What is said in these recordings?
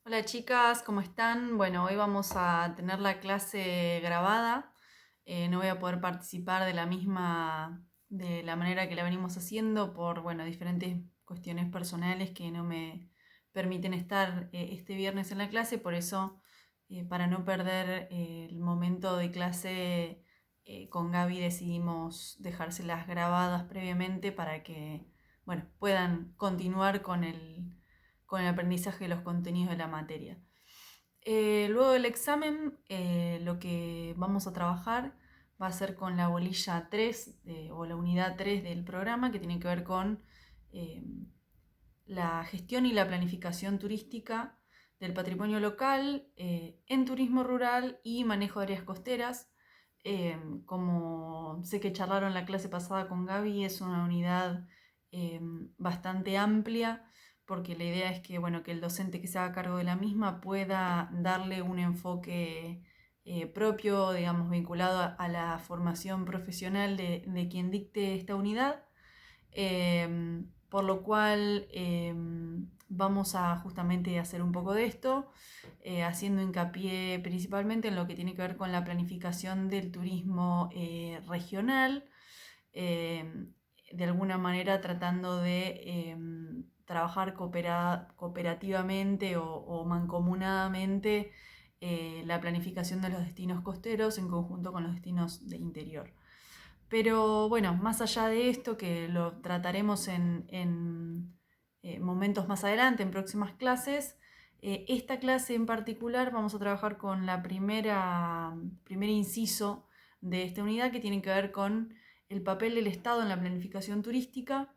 Hola chicas, ¿cómo están? Bueno, hoy vamos a tener la clase grabada. No voy a poder participar de la misma, de la manera que la venimos haciendo por, bueno, diferentes cuestiones personales que no me permiten estar este viernes en la clase. Por eso, para no perder el momento de clase con Gaby, decidimos dejárselas grabadas previamente para que, bueno, puedan continuar con el aprendizaje de los contenidos de la materia. Luego del examen, lo que vamos a trabajar va a ser con la bolilla 3 o la unidad 3 del programa, que tiene que ver con eh, la gestión y la planificación turística del patrimonio local en turismo rural y manejo de áreas costeras. Como sé que charlaron la clase pasada con Gaby, es una unidad eh, bastante amplia porque la idea es que, bueno, que el docente que se haga cargo de la misma pueda darle un enfoque propio, digamos, vinculado a la formación profesional de quien dicte esta unidad. Por lo cual vamos a justamente hacer un poco de esto, haciendo hincapié principalmente en lo que tiene que ver con la planificación del turismo regional, eh, de alguna manera tratando de trabajar cooperativamente o mancomunadamente la planificación de los destinos costeros en conjunto con los destinos de interior. Pero bueno, más allá de esto, que lo trataremos en momentos más adelante, en próximas clases, esta clase en particular vamos a trabajar con la primer inciso de esta unidad, que tiene que ver con el papel del Estado en la planificación turística,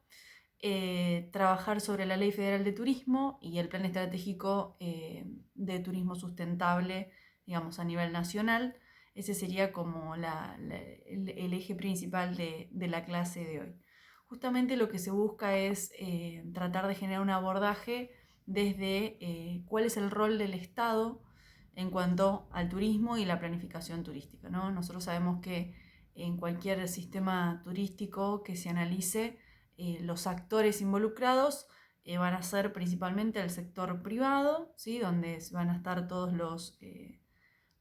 trabajar sobre la Ley Federal de Turismo y el Plan Estratégico de Turismo Sustentable, digamos, a nivel nacional. Ese sería como el eje principal de la clase de hoy. Justamente lo que se busca es tratar de generar un abordaje desde cuál es el rol del Estado en cuanto al turismo y la planificación turística, ¿no? Nosotros sabemos que en cualquier sistema turístico que se analice, los actores involucrados van a ser principalmente el sector privado, ¿sí? Donde van a estar todos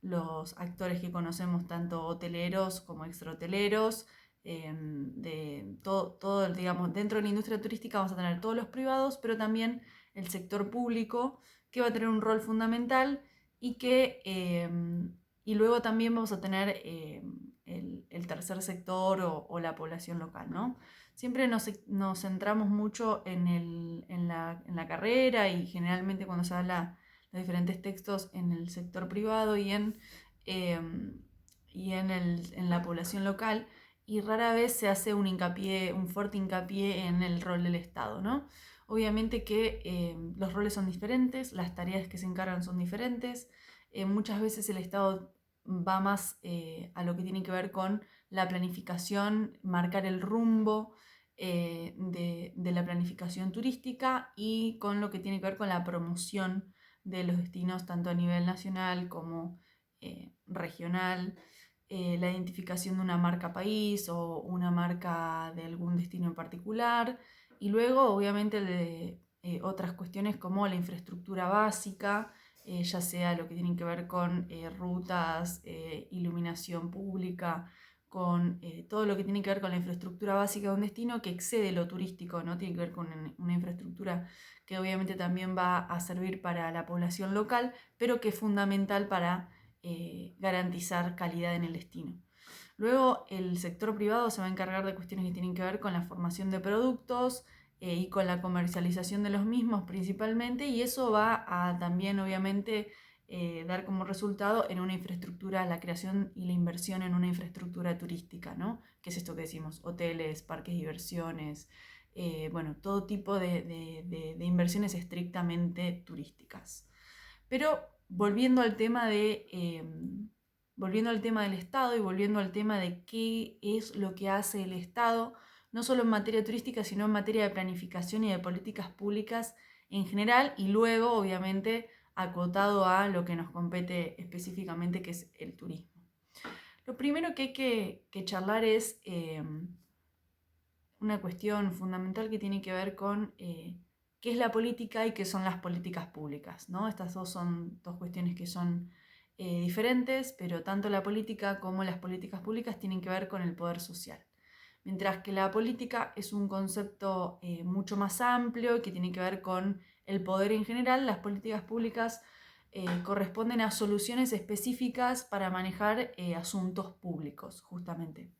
los actores que conocemos, tanto hoteleros como extrahoteleros, de todo, digamos, dentro de la industria turística vamos a tener todos los privados, pero también el sector público, que va a tener un rol fundamental y y luego también vamos a tener el tercer sector o la población local, ¿no? Siempre nos centramos mucho en la carrera y generalmente cuando se habla los diferentes textos en el sector privado eh, en la población local, y rara vez se hace un fuerte hincapié en el rol del Estado, ¿no? Obviamente que los roles son diferentes, las tareas que se encargan son diferentes, muchas veces el Estado va más a lo que tiene que ver con la planificación, marcar el rumbo de la planificación turística, y con lo que tiene que ver con la promoción de los destinos tanto a nivel nacional como regional, la identificación de una marca país o una marca de algún destino en particular, y luego obviamente de otras cuestiones como la infraestructura básica, ya sea lo que tiene que ver con rutas, iluminación pública, con todo lo que tiene que ver con la infraestructura básica de un destino que excede lo turístico, ¿no? Tiene que ver con una infraestructura que obviamente también va a servir para la población local, pero que es fundamental para garantizar calidad en el destino. Luego el sector privado se va a encargar de cuestiones que tienen que ver con la formación de productos y con la comercialización de los mismos principalmente, y eso va a también obviamente dar como resultado en una infraestructura, la creación y la inversión en una infraestructura turística, ¿no? ¿Qué es esto que decimos? Hoteles, parques de diversiones, bueno, todo tipo de inversiones estrictamente turísticas. Pero volviendo al tema volviendo al tema del Estado y volviendo al tema de qué es lo que hace el Estado, no solo en materia turística, sino en materia de planificación y de políticas públicas en general, y luego, obviamente, acotado a lo que nos compete específicamente, que es el turismo. Lo primero que hay que charlar es una cuestión fundamental que tiene que ver con qué es la política y qué son las políticas públicas, ¿no? Estas dos son dos cuestiones que son diferentes, pero tanto la política como las políticas públicas tienen que ver con el poder social. Mientras que la política es un concepto mucho más amplio y que tiene que ver con el poder en general, las políticas públicas corresponden a soluciones específicas para manejar asuntos públicos, justamente.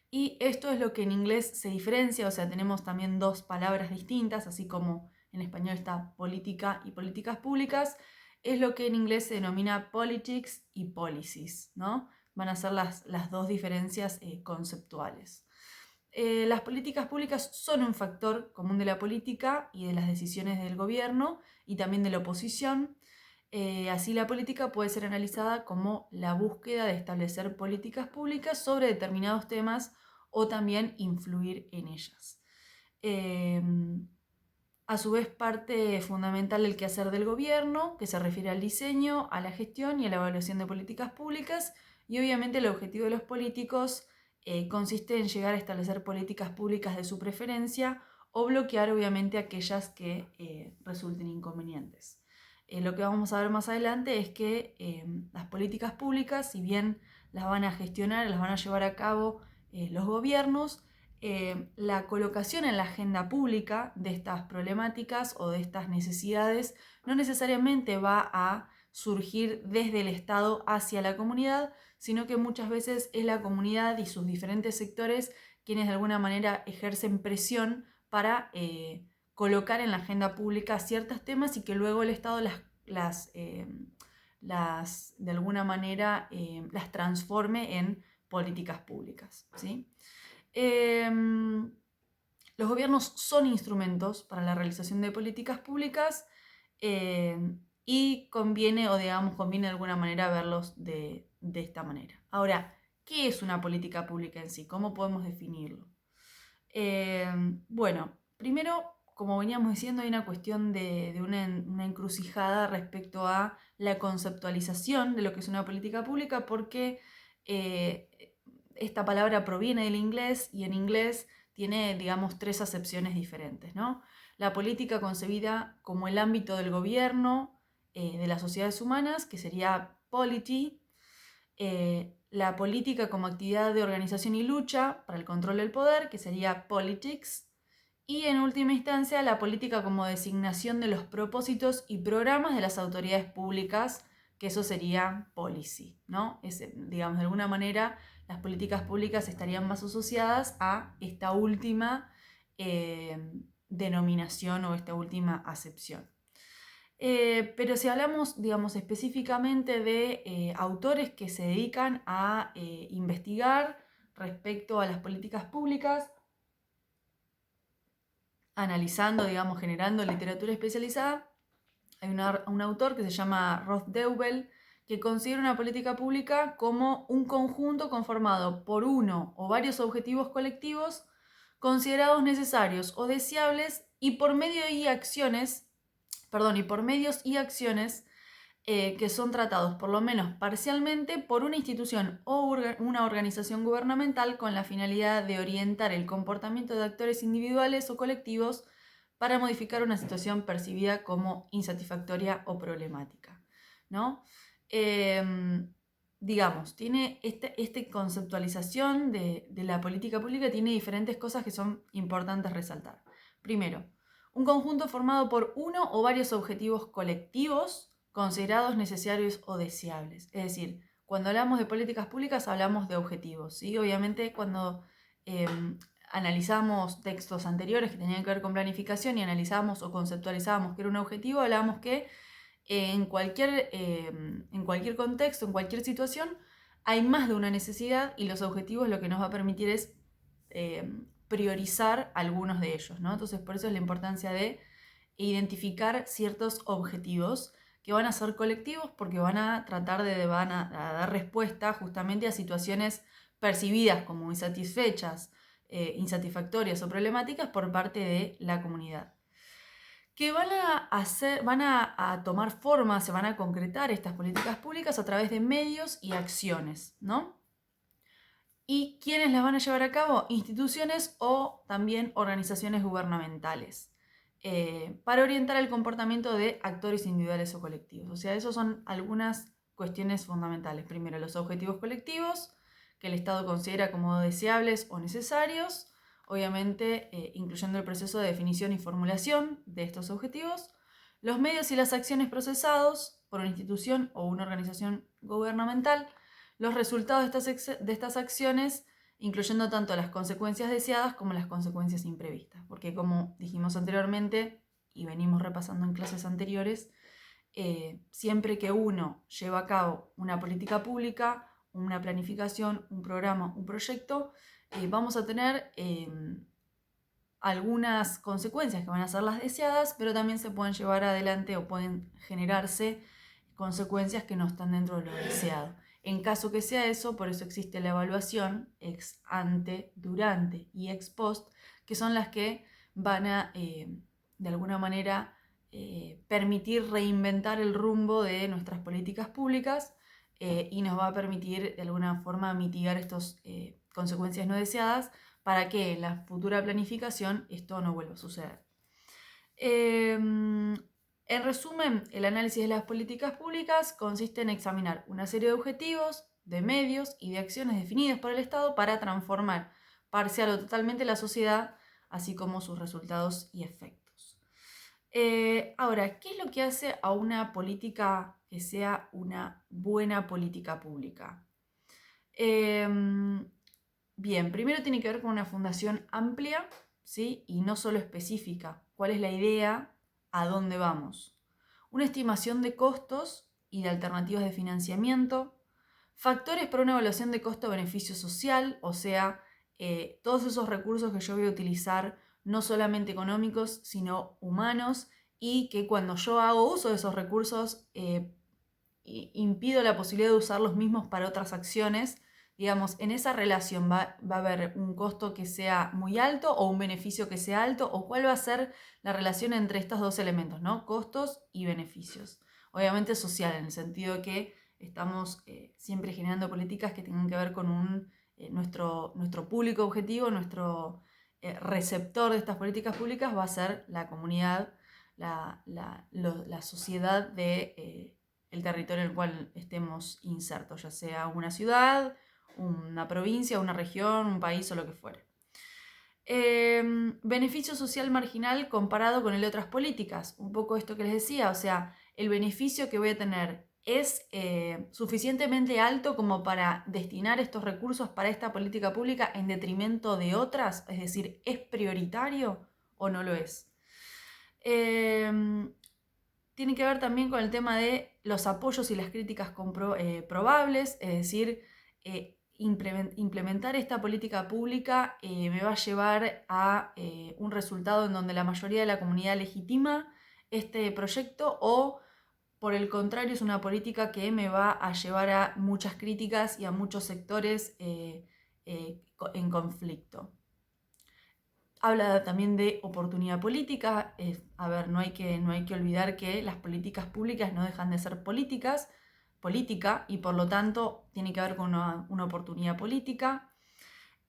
Y esto es lo que en inglés se diferencia, o sea, tenemos también dos palabras distintas, así como en español está política y políticas públicas, es lo que en inglés se denomina politics y policies, ¿no? Van a ser las dos diferencias conceptuales. Las políticas públicas son un factor común de la política y de las decisiones del gobierno y también de la oposición. Así la política puede ser analizada como la búsqueda de establecer políticas públicas sobre determinados temas o también influir en ellas. A su vez, parte fundamental del quehacer del gobierno, que se refiere al diseño, a la gestión y a la evaluación de políticas públicas, y obviamente el objetivo de los políticos consiste en llegar a establecer políticas públicas de su preferencia o bloquear obviamente aquellas que resulten inconvenientes. Lo que vamos a ver más adelante es que las políticas públicas, si bien las van a gestionar, las van a llevar a cabo los gobiernos, la colocación en la agenda pública de estas problemáticas o de estas necesidades no necesariamente va a surgir desde el Estado hacia la comunidad, sino que muchas veces es la comunidad y sus diferentes sectores quienes de alguna manera ejercen presión para colocar en la agenda pública ciertos temas y que luego el Estado de alguna manera las transforme en políticas públicas, ¿sí? Los gobiernos son instrumentos para la realización de políticas públicas y conviene de alguna manera verlos de esta manera. Ahora, ¿qué es una política pública en sí? ¿Cómo podemos definirlo? Bueno, primero, como veníamos diciendo, hay una cuestión de una encrucijada respecto a la conceptualización de lo que es una política pública, porque esta palabra proviene del inglés y en inglés tiene, digamos, tres acepciones diferentes, ¿no? La política concebida como el ámbito del gobierno, de las sociedades humanas, que sería polity, la política como actividad de organización y lucha para el control del poder, que sería politics, y en última instancia la política como designación de los propósitos y programas de las autoridades públicas, que eso sería policy, ¿no? Digamos, de alguna manera las políticas públicas estarían más asociadas a esta última denominación o esta última acepción. Pero si hablamos, digamos, específicamente de autores que se dedican a investigar respecto a las políticas públicas, analizando, digamos, generando literatura especializada, hay un autor que se llama Roth Deubel, que considera una política pública como un conjunto conformado por uno o varios objetivos colectivos considerados necesarios o deseables y por medios y acciones que son tratados por lo menos parcialmente por una institución o una organización gubernamental con la finalidad de orientar el comportamiento de actores individuales o colectivos para modificar una situación percibida como insatisfactoria o problemática, ¿no? Digamos, tiene esta conceptualización de la política pública tiene diferentes cosas que son importantes resaltar. Primero, un conjunto formado por uno o varios objetivos colectivos considerados necesarios o deseables. Es decir, cuando hablamos de políticas públicas hablamos de objetivos, ¿sí? Obviamente cuando analizamos textos anteriores que tenían que ver con planificación y analizamos o conceptualizábamos que era un objetivo, hablábamos que en cualquier contexto, en cualquier situación, hay más de una necesidad y los objetivos lo que nos va a permitir es priorizar algunos de ellos, ¿no? Entonces, por eso es la importancia de identificar ciertos objetivos que van a ser colectivos porque van a tratar van a dar respuesta justamente a situaciones percibidas como insatisfechas, insatisfactorias o problemáticas por parte de la comunidad. Que van a tomar forma, se van a concretar estas políticas públicas a través de medios y acciones, ¿no? ¿Y quiénes las van a llevar a cabo? Instituciones o también organizaciones gubernamentales. para orientar el comportamiento de actores individuales o colectivos. O sea, esas son algunas cuestiones fundamentales. Primero, los objetivos colectivos, que el Estado considera como deseables o necesarios, obviamente incluyendo el proceso de definición y formulación de estos objetivos, los medios y las acciones procesados por una institución o una organización gubernamental, los resultados de estas acciones, incluyendo tanto las consecuencias deseadas como las consecuencias imprevistas, porque como dijimos anteriormente y venimos repasando en clases anteriores, siempre que uno lleva a cabo una política pública, una planificación, un programa, un proyecto, vamos a tener algunas consecuencias que van a ser las deseadas, pero también se pueden llevar adelante o pueden generarse consecuencias que no están dentro de lo deseado. En caso que sea eso, por eso existe la evaluación ex ante, durante y ex post, que son las que van a, de alguna manera, permitir reinventar el rumbo de nuestras políticas públicas y nos va a permitir, de alguna forma, mitigar estas consecuencias no deseadas para que en la futura planificación esto no vuelva a suceder. En resumen, el análisis de las políticas públicas consiste en examinar una serie de objetivos, de medios y de acciones definidas por el Estado para transformar parcial o totalmente la sociedad, así como sus resultados y efectos. Ahora, ¿qué es lo que hace a una política que sea una buena política pública? Bien, primero tiene que ver con una fundación amplia, ¿sí? Y no solo específica. ¿Cuál es la idea? ¿A dónde vamos? Una estimación de costos y de alternativas de financiamiento. Factores para una evaluación de costo-beneficio social, o sea, todos esos recursos que yo voy a utilizar, no solamente económicos, sino humanos, y que cuando yo hago uso de esos recursos, impido la posibilidad de usar los mismos para otras acciones. Digamos, en esa relación va a haber un costo que sea muy alto o un beneficio que sea alto, o cuál va a ser la relación entre estos dos elementos, ¿no? Costos y beneficios. Obviamente social, en el sentido de que estamos siempre generando políticas que tengan que ver con nuestro público objetivo, nuestro receptor de estas políticas públicas va a ser la comunidad, la sociedad de el territorio en el cual estemos insertos, ya sea una ciudad, una provincia, una región, un país o lo que fuere. Beneficio social marginal comparado con el de otras políticas. Un poco esto que les decía, o sea, el beneficio que voy a tener es suficientemente alto como para destinar estos recursos para esta política pública en detrimento de otras, es decir, ¿es prioritario o no lo es? Tiene que ver también con el tema de los apoyos y las críticas probables, es decir, implementar esta política pública me va a llevar a un resultado en donde la mayoría de la comunidad legitima este proyecto, o por el contrario es una política que me va a llevar a muchas críticas y a muchos sectores en conflicto. Habla también de oportunidad política. A ver, no hay que olvidar que las políticas públicas no dejan de ser política, y por lo tanto tiene que ver con una oportunidad política.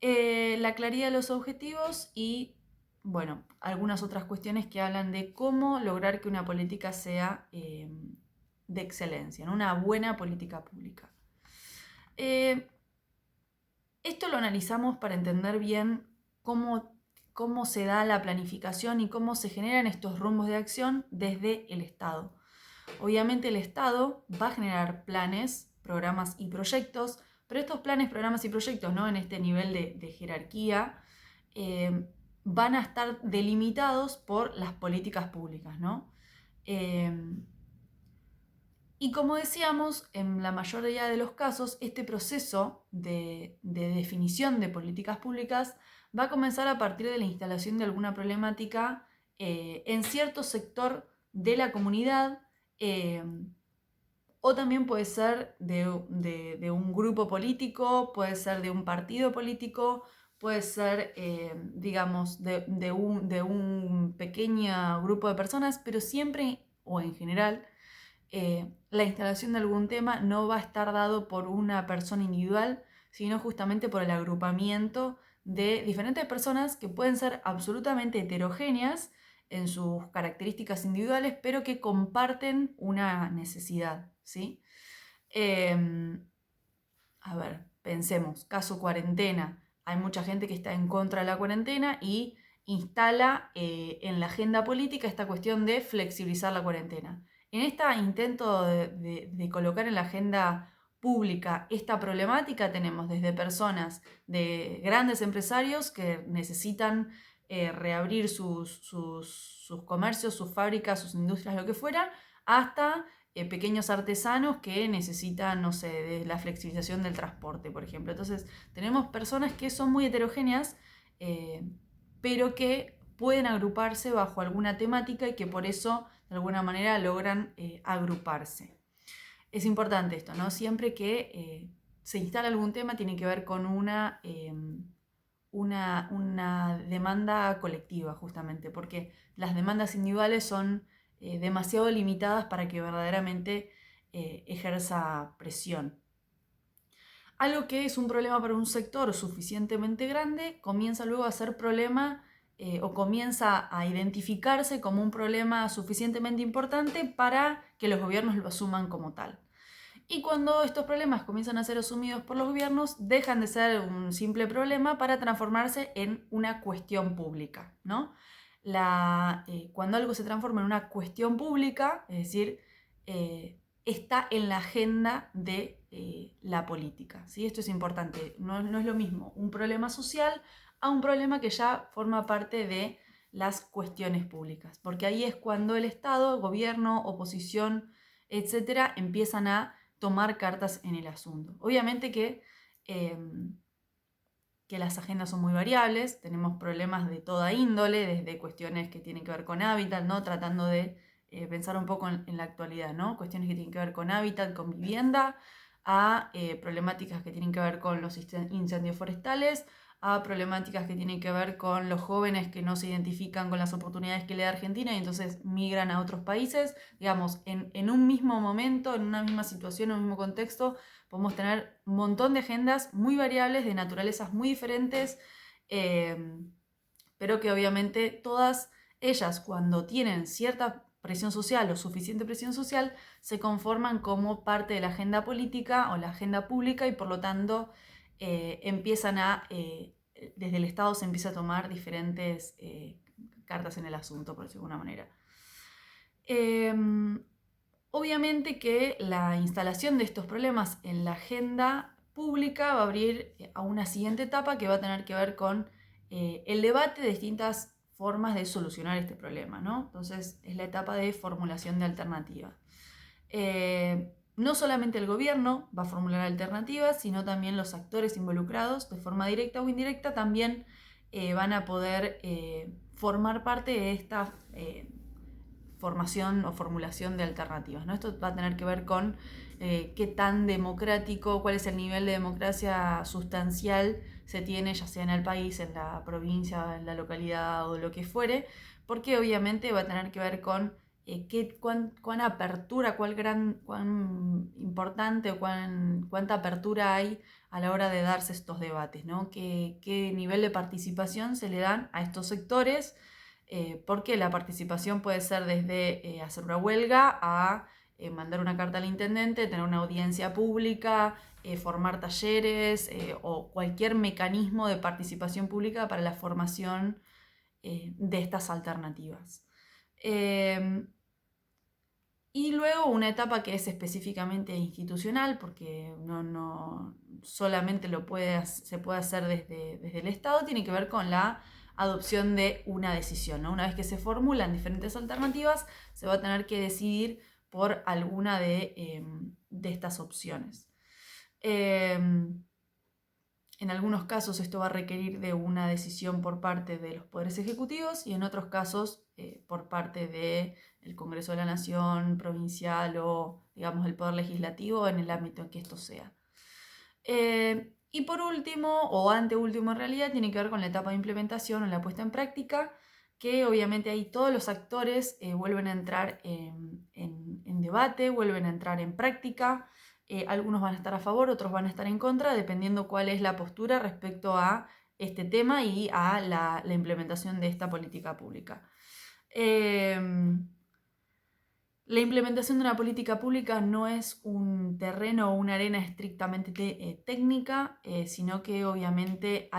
La claridad de los objetivos y, bueno, algunas otras cuestiones que hablan de cómo lograr que una política sea de excelencia, ¿no? Una buena política pública. Esto lo analizamos para entender bien cómo se da la planificación y cómo se generan estos rumbos de acción desde el Estado. Obviamente el Estado va a generar planes, programas y proyectos, pero estos planes, programas y proyectos, ¿no? En este nivel de jerarquía, van a estar delimitados por las políticas públicas, ¿no? Y como decíamos, en la mayoría de los casos, este proceso de definición de políticas públicas va a comenzar a partir de la instalación de alguna problemática en cierto sector de la comunidad, o también puede ser de un grupo político, puede ser de un partido político, puede ser, digamos, de un pequeño grupo de personas, pero siempre o en general la instalación de algún tema no va a estar dado por una persona individual, sino justamente por el agrupamiento de diferentes personas que pueden ser absolutamente heterogéneas en sus características individuales, pero que comparten una necesidad, ¿sí? A ver, pensemos, caso cuarentena. Hay mucha gente que está en contra de la cuarentena y instala en la agenda política esta cuestión de flexibilizar la cuarentena. En este intento de colocar en la agenda pública esta problemática tenemos desde personas de grandes empresarios que necesitan reabrir sus comercios, sus fábricas, sus industrias, lo que fuera, hasta pequeños artesanos que necesitan, no sé, de la flexibilización del transporte, por ejemplo. Entonces, tenemos personas que son muy heterogéneas, pero que pueden agruparse bajo alguna temática y que por eso, de alguna manera, logran agruparse. Es importante esto, ¿no? Siempre que se instala algún tema, tiene que ver con una demanda colectiva, justamente, porque las demandas individuales son demasiado limitadas para que verdaderamente ejerza presión. Algo que es un problema para un sector suficientemente grande comienza luego a ser problema o comienza a identificarse como un problema suficientemente importante para que los gobiernos lo asuman como tal. Y cuando estos problemas comienzan a ser asumidos por los gobiernos, dejan de ser un simple problema para transformarse en una cuestión pública, ¿no? Cuando algo se transforma en una cuestión pública, es decir, está en la agenda de la política, ¿sí? Esto es importante, no es lo mismo un problema social a un problema que ya forma parte de las cuestiones públicas, porque ahí es cuando el Estado, gobierno, oposición, etcétera, empiezan a tomar cartas en el asunto. Obviamente que las agendas son muy variables, tenemos problemas de toda índole, desde cuestiones que tienen que ver con hábitat, ¿no? Tratando de pensar un poco en la actualidad, ¿no? Cuestiones que tienen que ver con hábitat, con vivienda, a problemáticas que tienen que ver con los incendios forestales, a problemáticas que tienen que ver con los jóvenes que no se identifican con las oportunidades que le da Argentina y entonces migran a otros países. Digamos, en un mismo momento, en una misma situación, en un mismo contexto, podemos tener un montón de agendas muy variables, de naturalezas muy diferentes, pero que obviamente todas ellas, cuando tienen cierta presión social o suficiente presión social, se conforman como parte de la agenda política o la agenda pública y por lo tanto empiezan desde el Estado se empieza a tomar diferentes cartas en el asunto, por decirlo de alguna manera. Obviamente que la instalación de estos problemas en la agenda pública va a abrir a una siguiente etapa que va a tener que ver con el debate de distintas formas de solucionar este problema, ¿no? Entonces es la etapa de formulación de alternativas. No solamente el gobierno va a formular alternativas, sino también los actores involucrados, de forma directa o indirecta, también van a poder formar parte de esta formación o formulación de alternativas, ¿no? Esto va a tener que ver con qué tan democrático, cuál es el nivel de democracia sustancial se tiene, ya sea en el país, en la provincia, en la localidad o lo que fuere, porque obviamente va a tener que ver con cuán apertura, cuán importante o cuánta apertura hay a la hora de darse estos debates, ¿no? Qué nivel de participación se le dan a estos sectores, porque la participación puede ser desde hacer una huelga a mandar una carta al intendente, tener una audiencia pública, formar talleres o cualquier mecanismo de participación pública para la formación de estas alternativas. Y luego una etapa que es específicamente institucional, porque no solamente se puede hacer desde el Estado, tiene que ver con la adopción de una decisión, ¿no? Una vez que se formulan diferentes alternativas, se va a tener que decidir por alguna de estas opciones. En algunos casos esto va a requerir de una decisión por parte de los poderes ejecutivos y en otros casos por parte del Congreso de la Nación, provincial o, digamos, el Poder Legislativo en el ámbito en que esto sea. Y por último, o anteúltimo en realidad, tiene que ver con la etapa de implementación o la puesta en práctica, que obviamente ahí todos los actores vuelven a entrar en debate, vuelven a entrar en práctica. Algunos van a estar a favor, otros van a estar en contra, dependiendo cuál es la postura respecto a este tema y a la implementación de esta política pública. Em, la implementación de una política pública no es un terreno o una arena estrictamente técnica, sino que obviamente hay